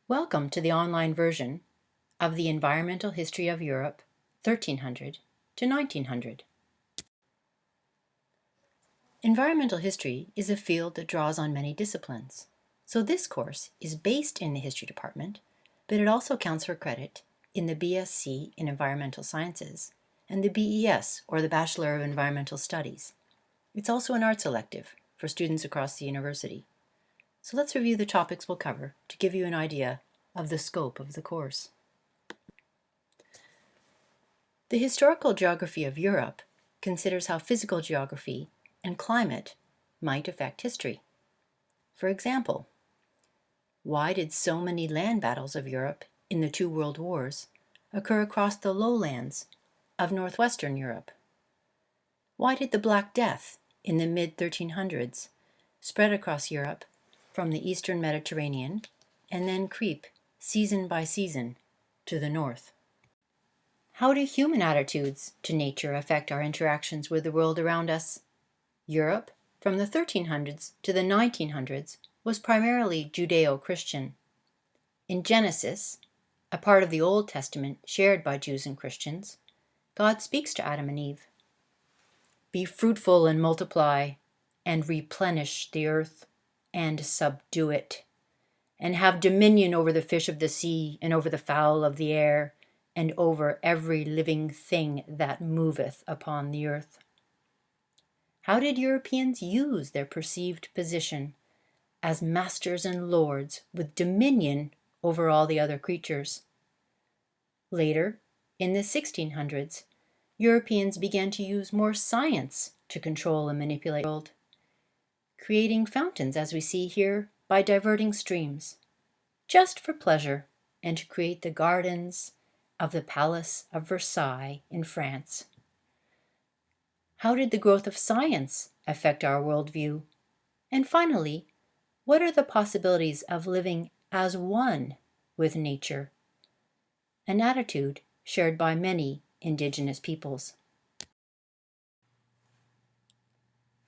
Welcome to the online version of the Environmental History of Europe, 1300 to 1900. Environmental history is a field that draws on many disciplines. So this course is based in the History department, but it also counts for credit in the BSc in Environmental Sciences and the BES, or the Bachelor of Environmental Studies. It's also an arts elective for students across the university. So let's review the topics we'll cover to give you an idea of the scope of the course. The historical geography of Europe considers how physical geography and climate might affect history. For example, why did so many land battles of Europe in the two world wars occur across the lowlands of northwestern Europe? Why did the Black Death in the mid-1300s spread across Europe from the eastern Mediterranean and then creep season by season to the north? How do human attitudes to nature affect our interactions with the world around us? Europe, from the 1300s to the 1900s, was primarily Judeo-Christian. In Genesis, a part of the Old Testament shared by Jews and Christians, God speaks to Adam and Eve. Be fruitful and multiply, and replenish the earth, and subdue it, and have dominion over the fish of the sea, and over the fowl of the air, and over every living thing that moveth upon the earth. How did Europeans use their perceived position as masters and lords with dominion over all the other creatures? Later, in the 1600s, Europeans began to use more science to control and manipulate the world, creating fountains as we see here by diverting streams, just for pleasure and to create the gardens of the Palace of Versailles in France. How did the growth of science affect our worldview? And finally, what are the possibilities of living as one with nature? An attitude shared by many indigenous peoples.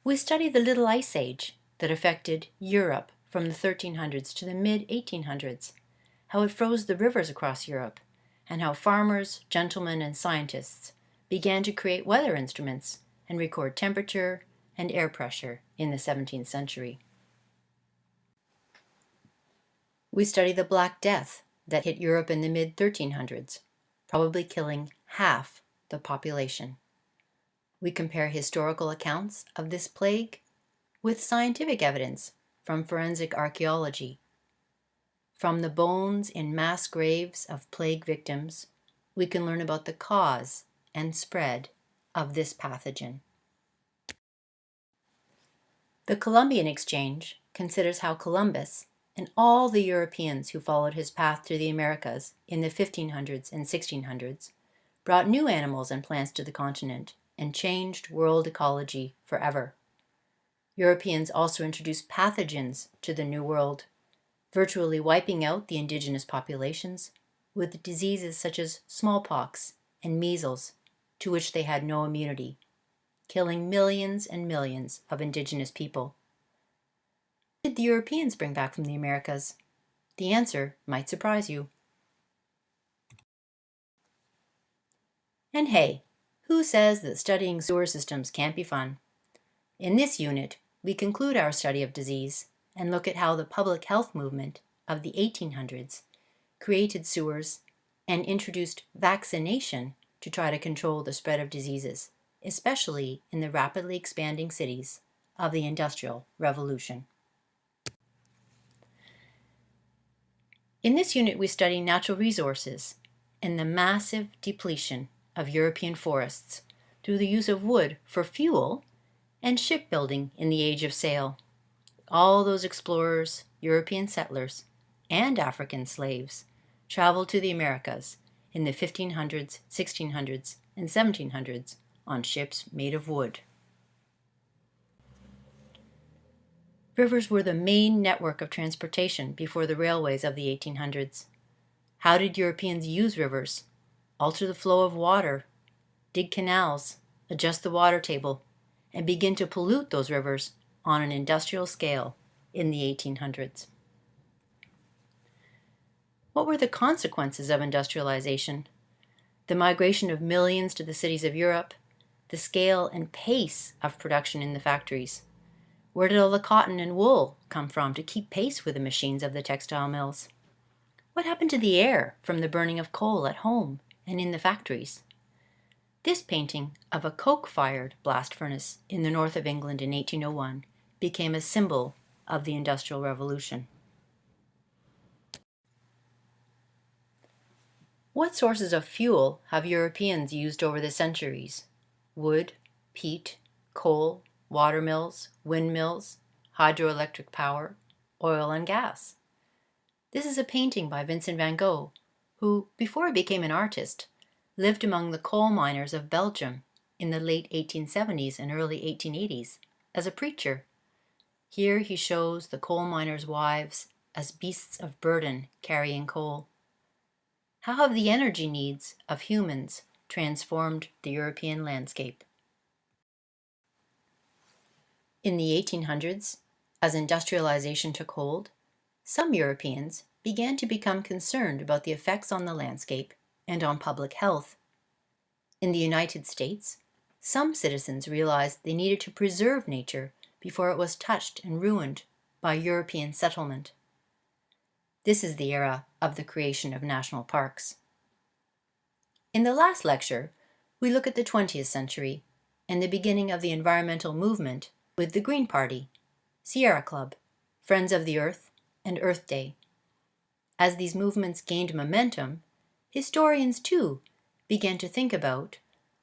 We study the Little Ice Age that affected Europe from the 1300s to the mid-1800s, how it froze the rivers across Europe, and how farmers, gentlemen, and scientists began to create weather instruments and record temperature and air pressure in the 17th century. We study the Black Death that hit Europe in the mid-1300s, probably killing half the population. We compare historical accounts of this plague with scientific evidence from forensic archaeology. From the bones in mass graves of plague victims, we can learn about the cause and spread of this pathogen. The Columbian Exchange considers how Columbus and all the Europeans who followed his path to the Americas in the 1500s and 1600s brought new animals and plants to the continent and changed world ecology forever. Europeans also introduced pathogens to the New World, virtually wiping out the indigenous populations with diseases such as smallpox and measles, to which they had no immunity, killing millions and millions of indigenous people. What did the Europeans bring back from the Americas? The answer might surprise you. And hey, who says that studying sewer systems can't be fun? In this unit, we conclude our study of disease and look at how the public health movement of the 1800s created sewers and introduced vaccination to try to control the spread of diseases, especially in the rapidly expanding cities of the Industrial Revolution. In this unit, we study natural resources and the massive depletion of European forests through the use of wood for fuel and shipbuilding in the Age of Sail. All those explorers, European settlers, and African slaves traveled to the Americas in the 1500s, 1600s, and 1700s on ships made of wood. Rivers were the main network of transportation before the railways of the 1800s. How did Europeans use rivers? Alter the flow of water, dig canals, adjust the water table, and begin to pollute those rivers on an industrial scale in the 1800s. What were the consequences of industrialization? The migration of millions to the cities of Europe, the scale and pace of production in the factories. Where did all the cotton and wool come from to keep pace with the machines of the textile mills? What happened to the air from the burning of coal at home and in the factories? This painting of a coke-fired blast furnace in the north of England in 1801 became a symbol of the Industrial Revolution. What sources of fuel have Europeans used over the centuries? Wood, peat, coal, water mills, windmills, hydroelectric power, oil and gas. This is a painting by Vincent van Gogh, who, before he became an artist, lived among the coal miners of Belgium in the late 1870s and early 1880s as a preacher. Here he shows the coal miners' wives as beasts of burden carrying coal. How have the energy needs of humans transformed the European landscape? In the 1800s, as industrialization took hold, some Europeans began to become concerned about the effects on the landscape and on public health. In the United States, some citizens realized they needed to preserve nature before it was touched and ruined by European settlement. This is the era of the creation of national parks. In the last lecture, we look at the 20th century and the beginning of the environmental movement with the Green Party, Sierra Club, Friends of the Earth, and Earth Day. As these movements gained momentum, historians too began to think about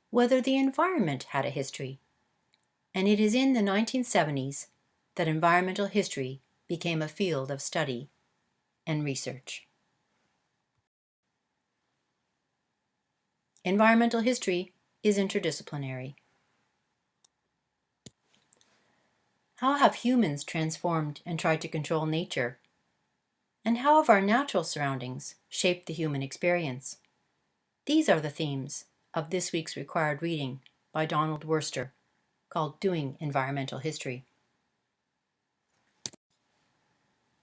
whether the environment had a history. And it is in the 1970s that environmental history became a field of study and research. Environmental history is interdisciplinary. How have humans transformed and tried to control nature? And how have our natural surroundings shaped the human experience? These are the themes of this week's required reading by Donald Worster, called Doing Environmental History.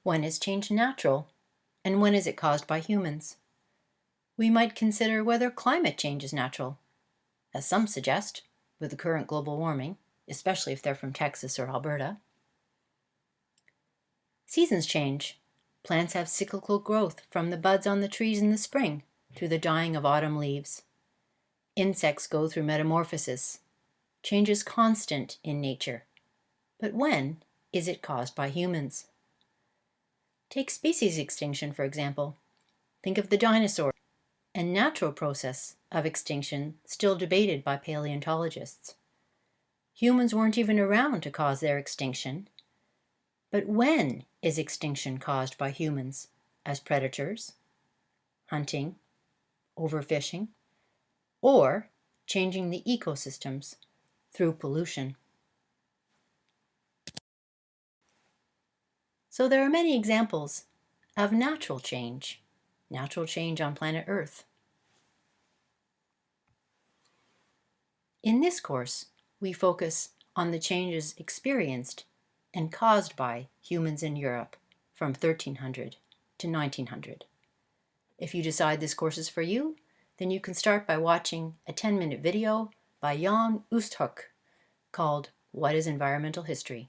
When is change natural, and when is it caused by humans? We might consider whether climate change is natural, as some suggest, with the current global warming, especially if they're from Texas or Alberta. Seasons change. Plants have cyclical growth from the buds on the trees in the spring to the dying of autumn leaves. Insects go through metamorphosis. Change is constant in nature. But when is it caused by humans? Take species extinction, for example. Think of the dinosaur, a natural process of extinction still debated by paleontologists. Humans weren't even around to cause their extinction. But when is extinction caused by humans as predators, hunting, overfishing, or changing the ecosystems through pollution? So there are many examples of natural change on planet Earth. In this course, we focus on the changes experienced and caused by humans in Europe from 1300 to 1900. If you decide this course is for you, then you can start by watching a 10-minute video by Jan Oosthoek called What is Environmental History?